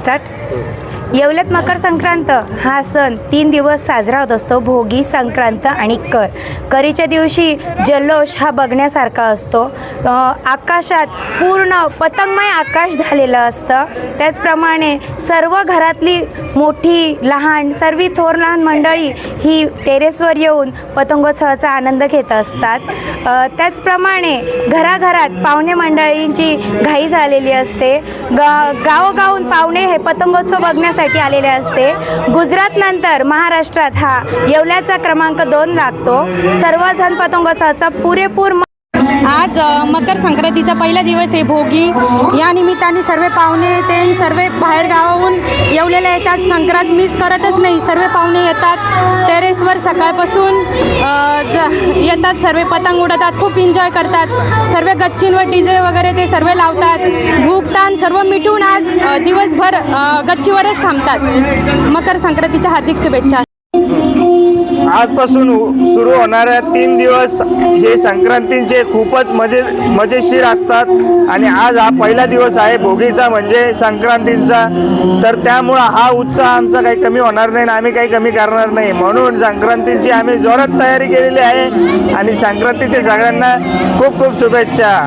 Start. येवल्यात Makar Sankrant हा सण 3 दिवस साजरा होत असतो। भोगी, संक्रांत आणि करीच्या दिवशी जल्लोष हा बघण्यासारखा असतो। आकाशात पूर्ण पतंगमय आकाश झालेलं असतं। त्याचप्रमाणे सर्व घरातली मोठी लहान सर्व थोर लहान मंडळी ही टेरेसवर येऊन पतंगोत्सवाचा आनंद घेत असतात। त्याचप्रमाणे घराघरात पाहुणे मंडळींची घाई झालेली असते। गावोगावून पाहुणे हे पतंगोत्सव बघण्यासाठी आलेले असते। गुजरात नंतर महाराष्ट्रात हा येवल्याचा क्रमांक 2 लागतो। सर्वजण पतंगोत्सवाचा पुरेपूर आज मकर संक्रांतीचा पहिला दिवस आहे भोगी। या निमित्ताने सर्व पाहुणे ते सर्व बाहेर गावाहून येवलेले येतात। संक्रांत मिस करतच नाही, सर्व पाहुणे येतात टेरेसवर सकाळपासून येतात। सर्व पतंग उडवतात, खूप एन्जॉय करतात। सर्व गच्चींवर डीजे वगैरे ते सर्व लावतात। भूक ताण सर्व मिटून आज दिवसभर गच्चीवरच थांबतात। मकर संक्रांतीच्या हार्दिक शुभेच्छा। आजपासून सुरू होणाऱ्या 3 दिवस हे संक्रांतीचे खूपच मजेशीर असतात आणि आज हा पहिला दिवस आहे भोगीचा म्हणजे संक्रांतीचा। तर त्यामुळं हा उत्साह आमचा काही कमी होणार नाही आणि आम्ही काही कमी करणार नाही। म्हणून संक्रांतीची आम्ही जोरात तयारी केलेली आहे आणि संक्रांतीचे सगळ्यांना खूप खूप शुभेच्छा।